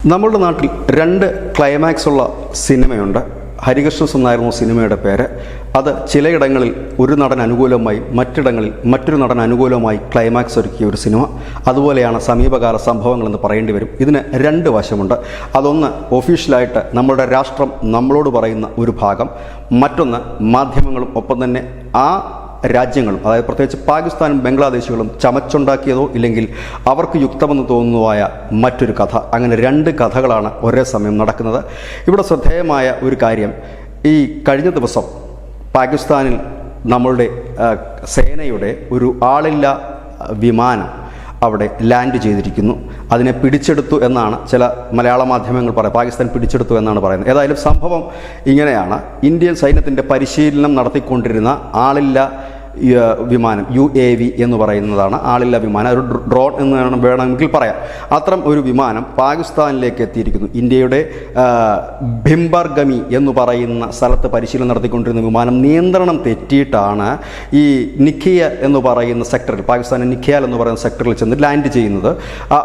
നമ്മളുടെ നാട്ടിൽ രണ്ട് ക്ലൈമാക്സ് ഉള്ള സിനിമയുണ്ട്. ഹരികൃഷ്ണൻസ് എന്നായിരുന്നു സിനിമയുടെ പേര്. അത് ചിലയിടങ്ങളിൽ ഒരു നടൻ അനുകൂലമായി, മറ്റിടങ്ങളിൽ മറ്റൊരു നടൻ അനുകൂലമായി ക്ലൈമാക്സ് ഒരുക്കിയ ഒരു സിനിമ. അതുപോലെയാണ് സമീപകാല സംഭവങ്ങളെന്ന് പറയേണ്ടി വരും. ഇതിന് രണ്ട് വശമുണ്ട്. അതൊന്ന് ഒഫീഷ്യലായിട്ട് നമ്മളുടെ രാഷ്ട്രം നമ്മളോട് പറയുന്ന ഒരു ഭാഗം, മറ്റൊന്ന് മാധ്യമങ്ങളും ഒപ്പം തന്നെ ആ രാജ്യങ്ങളും, അതായത് പ്രത്യേകിച്ച് പാകിസ്ഥാനും ബംഗ്ലാദേശുകളും ചമച്ചുണ്ടാക്കിയതോ ഇല്ലെങ്കിൽ അവർക്ക് യുക്തമെന്ന് തോന്നുന്നതായ മറ്റൊരു കഥ. അങ്ങനെ രണ്ട് കഥകളാണ് ഒരേ സമയം നടക്കുന്നത്. ഇവിടെ ശ്രദ്ധേയമായ ഒരു കാര്യം, ഈ കഴിഞ്ഞ ദിവസം പാകിസ്ഥാനിൽ നമ്മളുടെ സേനയുടെ ഒരു ആളില്ല വിമാനം അവിടെ ലാൻഡ് ചെയ്തിരിക്കുന്നു. അതിനെ പിടിച്ചെടുത്തു എന്നാണ് ചില മലയാള മാധ്യമങ്ങൾ പറയുന്നത്. പാകിസ്ഥാൻ പിടിച്ചെടുത്തു എന്നാണ് പറയുന്നത്. ഏതായാലും സംഭവം ഇങ്ങനെയാണ്. ഇന്ത്യൻ സൈന്യത്തിൻ്റെ പരിശീലനം നടത്തിക്കൊണ്ടിരുന്ന ആളില്ല വിമാനം, UAV എന്ന് പറയുന്നതാണ് ആളില്ല വിമാനം, ഒരു ഡ്രോൺ എന്ന് വേണമെങ്കിൽ പറയാം. അത്തരം ഒരു വിമാനം പാകിസ്ഥാനിലേക്ക് എത്തിയിരിക്കുന്നു. ഇന്ത്യയുടെ ഭിംബർഗമി എന്ന് പറയുന്ന സ്ഥലത്ത് പരിശീലനം നടത്തിക്കൊണ്ടിരുന്ന വിമാനം നിയന്ത്രണം തെറ്റിയിട്ടാണ് ഈ നിഖിയ എന്ന് പറയുന്ന സെക്ടറിൽ, പാകിസ്ഥാൻ നിഖിയാൽ എന്ന് പറയുന്ന സെക്ടറിൽ ചെന്ന് ലാൻഡ് ചെയ്യുന്നത്.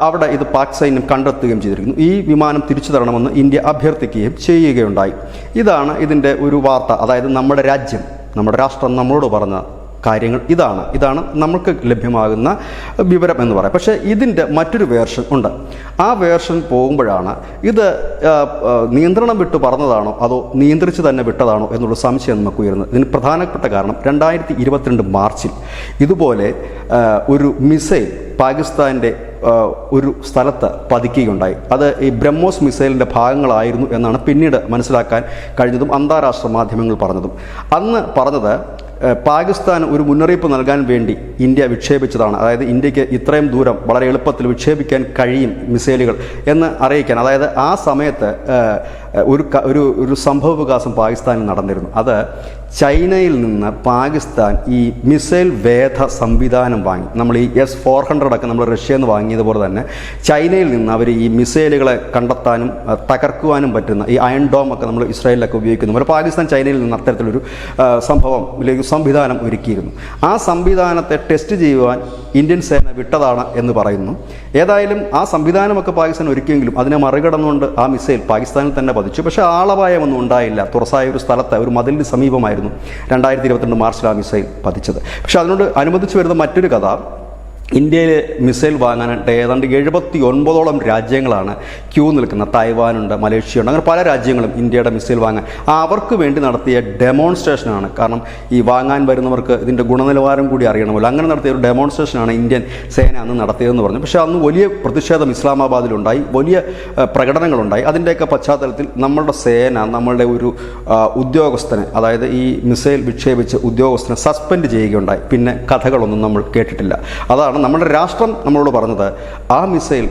അവിടെ ഇത് പാക് സൈന്യം കണ്ടെത്തുകയും ചെയ്തിരിക്കുന്നു. ഈ വിമാനം തിരിച്ചു തരണമെന്ന് ഇന്ത്യ അഭ്യർത്ഥിക്കുകയും ചെയ്യുകയുണ്ടായി. ഇതാണ് ഇതിൻ്റെ ഒരു വാർത്ത. അതായത് നമ്മുടെ രാജ്യം, നമ്മുടെ രാഷ്ട്രം നമ്മളോട് പറഞ്ഞ കാര്യങ്ങൾ ഇതാണ് നമുക്ക് ലഭ്യമാകുന്ന വിവരം എന്ന് പറയാം. പക്ഷേ ഇതിൻ്റെ മറ്റൊരു വേർഷൻ ഉണ്ട്. ആ വേർഷൻ പോകുമ്പോഴാണ് ഇത് നിയന്ത്രണം വിട്ട് പറഞ്ഞതാണോ അതോ നിയന്ത്രിച്ച് തന്നെ വിട്ടതാണോ എന്നുള്ള സംശയം നമുക്ക് ഉയരുന്നത്. ഇതിന് പ്രധാനപ്പെട്ട കാരണം 2022 മാർച്ചിൽ ഇതുപോലെ ഒരു മിസൈൽ പാകിസ്ഥാൻ്റെ ഒരു സ്ഥലത്ത് പതിക്കുകയുണ്ടായി. അത് ഈ ബ്രഹ്മോസ് മിസൈലിൻ്റെ ഭാഗങ്ങളായിരുന്നു എന്നാണ് പിന്നീട് മനസ്സിലാക്കാൻ കഴിഞ്ഞതും അന്താരാഷ്ട്ര മാധ്യമങ്ങൾ പറഞ്ഞതും. അന്ന് പറഞ്ഞത് പാകിസ്ഥാൻ ഒരു മുന്നറിയിപ്പ് നൽകാൻ വേണ്ടി ഇന്ത്യ വിക്ഷേപിച്ചതാണ്. അതായത് ഇന്ത്യക്ക് ഇത്രയും ദൂരം വളരെ എളുപ്പത്തിൽ വിക്ഷേപിക്കാൻ കഴിയും മിസൈലുകൾ എന്ന് അറിയിക്കാൻ. അതായത് ആ സമയത്ത് ഒരു സംഭവ വികാസം പാകിസ്ഥാനിൽ നടന്നിരുന്നു. അത് ചൈനയിൽ നിന്ന് പാകിസ്ഥാൻ ഈ മിസൈൽ വേധ സംവിധാനം വാങ്ങി. നമ്മൾ ഈ S-400 ഒക്കെ നമ്മൾ റഷ്യയിൽ നിന്ന് വാങ്ങിയതുപോലെ തന്നെ ചൈനയിൽ നിന്ന് അവർ ഈ മിസൈലുകളെ കണ്ടെത്താനും തകർക്കുവാനും പറ്റുന്ന ഈ അയൺ ഡോം ഒക്കെ നമ്മൾ ഇസ്രായേലിലൊക്കെ ഉപയോഗിക്കുന്നു. അപ്പോൾ പാകിസ്ഥാൻ ചൈനയിൽ നിന്ന് അത്തരത്തിലൊരു സംവിധാനം ഒരുക്കിയിരുന്നു. ആ സംവിധാനത്തെ ടെസ്റ്റ് ചെയ്യുവാൻ ഇന്ത്യൻ സേന വിട്ടതാണ് എന്ന് പറയുന്നു. ഏതായാലും ആ സംവിധാനമൊക്കെ പാകിസ്ഥാൻ ഒരുക്കിയെങ്കിലും അതിനെ മറികടന്നുകൊണ്ട് ആ മിസൈൽ പാകിസ്ഥാനിൽ തന്നെ പതിച്ചു. പക്ഷേ ആളപായമൊന്നും ഉണ്ടായില്ല. തുറസായ ഒരു സ്ഥലത്ത്, ഒരു മതിലിന് സമീപമായിരുന്നു 2022 മാർച്ചിൽ ആ മിസൈൽ പതിച്ചത്. പക്ഷേ അതിനോട് അനുബന്ധിച്ച് വരുന്ന മറ്റൊരു കഥ, ഇന്ത്യയിൽ മിസൈൽ വാങ്ങാനായിട്ട് ഏതാണ്ട് 79ഓളം രാജ്യങ്ങളാണ് ക്യൂ നിൽക്കുന്നത്. തായ്വാനുണ്ട്, മലേഷ്യയുണ്ട്, അങ്ങനെ പല രാജ്യങ്ങളും ഇന്ത്യയുടെ മിസൈൽ വാങ്ങാൻ അവർക്ക് വേണ്ടി നടത്തിയ ഡെമോൺസ്ട്രേഷനാണ്. കാരണം ഈ വാങ്ങാൻ വരുന്നവർക്ക് ഇതിൻ്റെ ഗുണനിലവാരം കൂടി അറിയണമല്ലോ. അങ്ങനെ നടത്തിയ ഒരു ഡെമോൺസ്ട്രേഷനാണ് ഇന്ത്യൻ സേന അന്ന് നടത്തിയതെന്ന് പറഞ്ഞു. പക്ഷേ അന്ന് വലിയ പ്രതിഷേധം ഇസ്ലാമാബാദിലുണ്ടായി, വലിയ പ്രകടനങ്ങളുണ്ടായി. അതിൻ്റെയൊക്കെ പശ്ചാത്തലത്തിൽ നമ്മളുടെ സേന നമ്മളുടെ ഒരു ഉദ്യോഗസ്ഥനെ, അതായത് ഈ മിസൈൽ വിക്ഷേപിച്ച് ഉദ്യോഗസ്ഥനെ സസ്പെൻഡ് ചെയ്യുകയുണ്ടായി. പിന്നെ കഥകളൊന്നും നമ്മൾ കേട്ടിട്ടില്ല. അതാണ് നമ്മുടെ രാഷ്ട്രം നമ്മളോട് പറഞ്ഞത്. ആ മിസൈൽ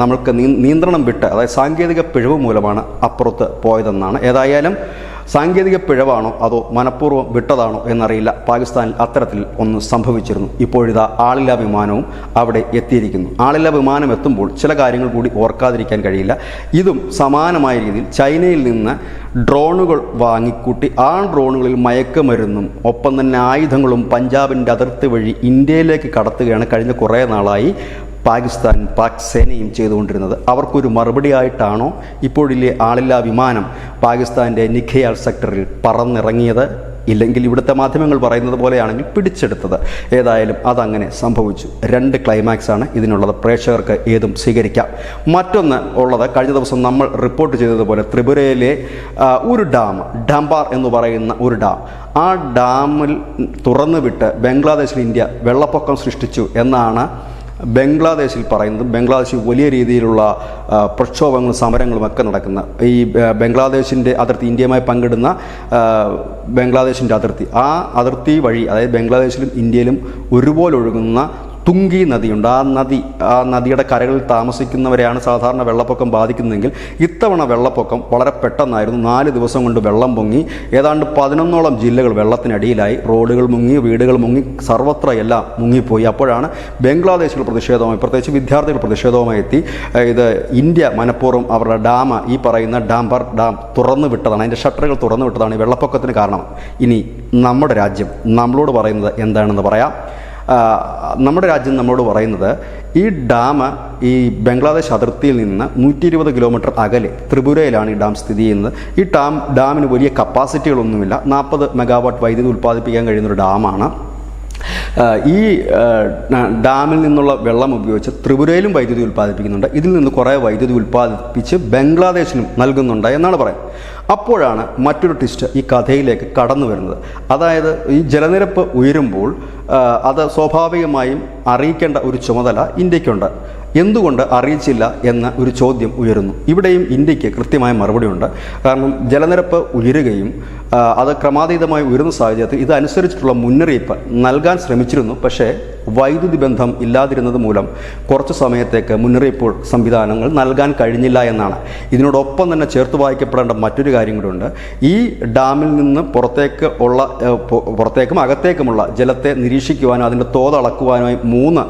നമ്മൾക്ക് നിയന്ത്രണം വിട്ട്, അതായത് സാങ്കേതിക പിഴവ് മൂലമാണ് അപ്പുറത്ത് പോയതെന്നാണ്. ഏതായാലും സാങ്കേതിക പിഴവാണോ അതോ മനഃപൂർവ്വം വിട്ടതാണോ എന്നറിയില്ല. പാകിസ്ഥാനിൽ അത്തരത്തിൽ ഒന്ന് സംഭവിച്ചിരുന്നു. ഇപ്പോഴിതാ ആളില്ലാ വിമാനവും അവിടെ എത്തിയിരിക്കുന്നു. ആളില്ലാ വിമാനം എത്തുമ്പോൾ ചില കാര്യങ്ങൾ കൂടി ഓർക്കാതിരിക്കാൻ കഴിയില്ല. ഇതും സമാനമായ രീതിയിൽ ചൈനയിൽ നിന്ന് ഡ്രോണുകൾ വാങ്ങിക്കൂട്ടി ആ ഡ്രോണുകളിൽ മയക്കുമരുന്നും ഒപ്പം തന്നെ ആയുധങ്ങളും പഞ്ചാബിൻ്റെ അതിർത്തി വഴി ഇന്ത്യയിലേക്ക് കടത്തുകയാണ് കഴിഞ്ഞ കുറേ നാളായി പാക് സേനയും ചെയ്തുകൊണ്ടിരുന്നത്. അവർക്കൊരു മറുപടിയായിട്ടാണോ ഇപ്പോഴില്ലേ ആളില്ലാ വിമാനം പാകിസ്ഥാൻ്റെ നിഖയാൽ സെക്ടറിൽ പറന്നിറങ്ങിയത്? ഇല്ലെങ്കിൽ ഇവിടുത്തെ മാധ്യമങ്ങൾ പറയുന്നത് പോലെയാണെങ്കിൽ പിടിച്ചെടുത്തത്. ഏതായാലും അതങ്ങനെ സംഭവിച്ചു. രണ്ട് ക്ലൈമാക്സാണ് ഇതിനുള്ളത്. പ്രേക്ഷകർക്ക് ഏതും സ്വീകരിക്കാം. മറ്റൊന്ന് ഉള്ളത്, കഴിഞ്ഞ ദിവസം നമ്മൾ റിപ്പോർട്ട് ചെയ്തതുപോലെ ത്രിപുരയിലെ ഒരു ഡാം, ഡംബാർ എന്ന് പറയുന്ന ഒരു ഡാം, ആ ഡാമിൽ തുറന്നുവിട്ട് ബംഗ്ലാദേശിൽ ഇന്ത്യ വെള്ളപ്പൊക്കം സൃഷ്ടിച്ചു എന്നാണ് ബംഗ്ലാദേശിൽ പറയുന്നത്. ബംഗ്ലാദേശിൽ വലിയ രീതിയിലുള്ള പ്രക്ഷോഭങ്ങളും സമരങ്ങളും ഒക്കെ നടക്കുന്ന ഈ ബംഗ്ലാദേശിൻ്റെ അതിർത്തി, ഇന്ത്യയുമായി പങ്കിടുന്ന ബംഗ്ലാദേശിൻ്റെ അതിർത്തി, ആ അതിർത്തി വഴി, അതായത് ബംഗ്ലാദേശിലും ഇന്ത്യയിലും ഒരുപോലെ ഒഴുകുന്ന തുങ്കി നദിയുണ്ട്. ആ നദിയുടെ കരകളിൽ താമസിക്കുന്നവരെയാണ് സാധാരണ വെള്ളപ്പൊക്കം ബാധിക്കുന്നതെങ്കിൽ ഇത്തവണ വെള്ളപ്പൊക്കം വളരെ പെട്ടെന്നായിരുന്നു. 4 ദിവസം കൊണ്ട് വെള്ളം പൊങ്ങി. ഏതാണ്ട് 11ഓളം ജില്ലകൾ വെള്ളത്തിനടിയിലായി. റോഡുകൾ മുങ്ങി, വീടുകൾ മുങ്ങി, സർവത്ര എല്ലാം മുങ്ങിപ്പോയി. അപ്പോഴാണ് ബംഗ്ലാദേശിൽ പ്രതിഷേധവുമായി, പ്രത്യേകിച്ച് വിദ്യാർത്ഥികൾ പ്രതിഷേധവുമായി എത്തി. ഇത് ഇന്ത്യ മനഃപൂർവ്വം അവരുടെ ഡാം, ഈ പറയുന്ന ഡാംബർ ഡാം തുറന്നു വിട്ടതാണ്, അതിൻ്റെ ഷട്ടറുകൾ തുറന്നു വിട്ടതാണ് ഈ വെള്ളപ്പൊക്കത്തിന് കാരണം. ഇനി നമ്മുടെ രാജ്യം നമ്മളോട് പറയുന്നത് എന്താണെന്ന് പറയാം. നമ്മുടെ രാജ്യം നമ്മളോട് പറയുന്നത് ഈ ഡാം ഈ ബംഗ്ലാദേശ് അതിർത്തിയിൽ നിന്ന് 120 കിലോമീറ്റർ അകലെ ത്രിപുരയിലാണ് ഈ ഡാം സ്ഥിതി ചെയ്യുന്നത്. ഈ ഡാമിന് വലിയ കപ്പാസിറ്റികളൊന്നുമില്ല. 40 മെഗാവാട്ട് വൈദ്യുതി ഉൽപ്പാദിപ്പിക്കാൻ കഴിയുന്നൊരു ഡാമാണ്. ഈ ഡാമിൽ നിന്നുള്ള വെള്ളം ഉപയോഗിച്ച് ത്രിപുരയിലും വൈദ്യുതി ഉൽപ്പാദിപ്പിക്കുന്നുണ്ട്. ഇതിൽ നിന്ന് കുറേ വൈദ്യുതി ഉൽപ്പാദിപ്പിച്ച് ബംഗ്ലാദേശിനും നൽകുന്നുണ്ട് എന്നാണ് പറയുന്നത്. അപ്പോഴാണ് മറ്റൊരു ട്വിസ്റ്റ് ഈ കഥയിലേക്ക് കടന്നു വരുന്നത്. അതായത് ഈ ജലനിരപ്പ് ഉയരുമ്പോൾ അത് സ്വാഭാവികമായും അറിയിക്കേണ്ട ഒരു ചുമതല ഇന്ത്യക്കുണ്ട്. എന്തുകൊണ്ട് അറിയിച്ചില്ല എന്ന ഒരു ചോദ്യം ഉയരുന്നു. ഇവിടെയും ഇന്ത്യക്ക് കൃത്യമായ മറുപടിയുണ്ട്. കാരണം ജലനിരപ്പ് ഉയരുകയും അത് ക്രമാതീതമായി ഉയരുന്ന സാഹചര്യത്തിൽ ഇതനുസരിച്ചിട്ടുള്ള മുന്നറിയിപ്പ് നൽകാൻ ശ്രമിച്ചിരുന്നു. പക്ഷേ വൈദ്യുതി ബന്ധം ഇല്ലാതിരുന്നത് മൂലം കുറച്ച് സമയത്തേക്ക് മുന്നറിയിപ്പ് സംവിധാനങ്ങൾ നൽകാൻ കഴിഞ്ഞില്ല എന്നാണ്. ഇതിനോടൊപ്പം തന്നെ ചേർത്ത് വായിക്കപ്പെടേണ്ട മറ്റൊരു കാര്യം കൂടിയുണ്ട്. ഈ ഡാമിൽ നിന്ന് പുറത്തേക്കും അകത്തേക്കുമുള്ള ജലത്തെ നിരീക്ഷിക്കുവാനും അതിൻ്റെ തോത് അളക്കുവാനുമായി 3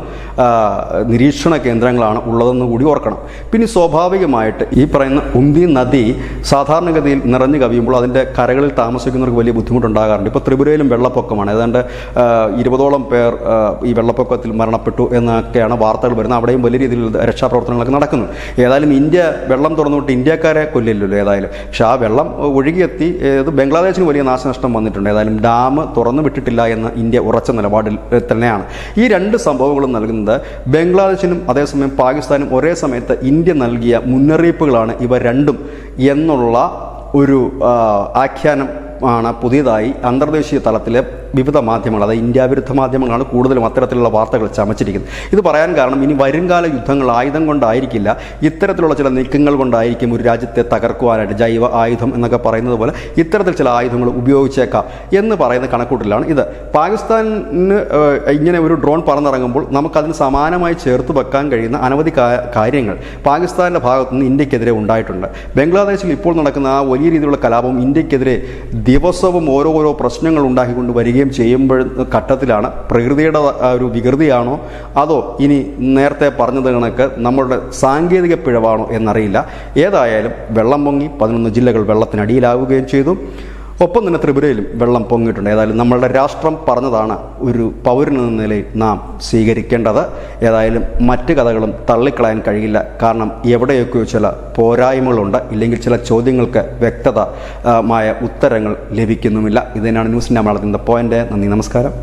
നിരീക്ഷണ കേന്ദ്രങ്ങളാണ് ഉള്ളതെന്ന് കൂടി ഓർക്കണം. പിന്നെ സ്വാഭാവികമായിട്ട് ഈ പറയുന്ന ഉംതി നദി സാധാരണഗതിയിൽ നിറഞ്ഞു കവിയുമ്പോൾ അതിൻ്റെ കരകളിൽ താമസിക്കുന്നവർക്ക് വലിയ ബുദ്ധിമുട്ടുണ്ടാകാറുണ്ട്. ഇപ്പോൾ ത്രിപുരയിലും വെള്ളപ്പൊക്കമാണ്. ഏതാണ്ട് 20ഓളം പേർ ഈ വെള്ളപ്പൊക്കത്തിൽ മരണപ്പെട്ടു എന്നൊക്കെയാണ് വാർത്തകൾ വരുന്നത്. അവിടെയും വലിയ രീതിയിൽ രക്ഷാപ്രവർത്തനങ്ങളൊക്കെ നടക്കുന്നു. ഏതായാലും ഇന്ത്യ വെള്ളം തുറന്നുവിട്ട് ഇന്ത്യക്കാരെ കൊല്ലില്ലല്ലോ ഏതായാലും. പക്ഷേ ആ വെള്ളം ഒഴുകിയെത്തി ബംഗ്ലാദേശിന് വലിയ നാശനഷ്ടം വന്നിട്ടുണ്ട്. ഏതായാലും ഡാം തുറന്നു വിട്ടിട്ടില്ല എന്ന ഇന്ത്യ ഉറച്ച നിലപാടിൽ തന്നെയാണ്. ഈ 2 സംഭവങ്ങളും നൽകുന്നത് ബംഗ്ലാദേശിനും അതേസമയം പാകിസ്ഥാനും ഒരേ സമയത്ത് ഇന്ത്യ നൽകിയ മുന്നറിയിപ്പുകളാണ് ഇവ രണ്ടും എന്നുള്ള ഒരു ആഖ്യാനം ആണ് പുതിയതായി അന്തർദേശീയ തലത്തിലെ വിവിധ മാധ്യമങ്ങൾ, അതായത് ഇന്ത്യ വിരുദ്ധ മാധ്യമങ്ങളാണ് കൂടുതലും അത്തരത്തിലുള്ള വാർത്തകൾ ചമച്ചിരിക്കുന്നത്. ഇത് പറയാൻ കാരണം ഇനി വരുംകാല യുദ്ധങ്ങൾ ആയുധം കൊണ്ടായിരിക്കില്ല, ഇത്തരത്തിലുള്ള ചില നീക്കങ്ങൾ കൊണ്ടായിരിക്കും ഒരു രാജ്യത്തെ തകർക്കുവാനായിട്ട് ജൈവ ആയുധം എന്നൊക്കെ പറയുന്നത് പോലെ ഇത്തരത്തിൽ ചില ആയുധങ്ങൾ ഉപയോഗിച്ചേക്കാം എന്ന് പറയുന്ന കണക്കൂട്ടലാണ് ഇത്. പാകിസ്ഥാനിന് ഇങ്ങനെ ഒരു ഡ്രോൺ പറന്നിറങ്ങുമ്പോൾ നമുക്കതിന് സമാനമായി ചേർത്ത് വെക്കാൻ കഴിയുന്ന അനവധി കാര്യങ്ങൾ പാകിസ്ഥാൻ്റെ ഭാഗത്തുനിന്ന് ഇന്ത്യക്കെതിരെ ഉണ്ടായിട്ടുണ്ട്. ബംഗ്ലാദേശിൽ ഇപ്പോൾ നടക്കുന്ന ആ വലിയ രീതിയിലുള്ള കലാപം ഇന്ത്യക്കെതിരെ ദിവസവും ഓരോ പ്രശ്നങ്ങൾ ഉണ്ടാക്കിക്കൊണ്ട് വരികയും ചെയ്യുമ്പോൾ ഘട്ടത്തിലാണ് പ്രകൃതിയുടെ ഒരു വികൃതിയാണോ അതോ ഇനി നേരത്തെ പറഞ്ഞത് കണക്ക് നമ്മളുടെ സാങ്കേതിക പിഴവാണോ എന്നറിയില്ല. ഏതായാലും വെള്ളം പൊങ്ങി 11 ജില്ലകൾ വെള്ളത്തിനടിയിലാവുകയും ചെയ്തു. ഒപ്പം തന്നെ ത്രിപുരയിലും വെള്ളം പൊങ്ങിയിട്ടുണ്ട്. ഏതായാലും നമ്മളുടെ രാഷ്ട്രം പറഞ്ഞതാണ് ഒരു പൗരനെന്ന നിലയിൽ നാം സ്വീകരിക്കേണ്ടത്. ഏതായാലും മറ്റ് കഥകളും തള്ളിക്കളയാൻ കഴിയില്ല. കാരണം എവിടെയൊക്കെയോ ചില പോരായ്മകളുണ്ട്, ഇല്ലെങ്കിൽ ചില ചോദ്യങ്ങൾക്ക് വ്യക്തമായ ഉത്തരങ്ങൾ ലഭിക്കുന്നുമില്ല. ഇത് തന്നെയാണ് ന്യൂസിൻ്റെ മലയാളത്തിൻ്റെ പോയിന്റ്. നന്ദി, നമസ്കാരം.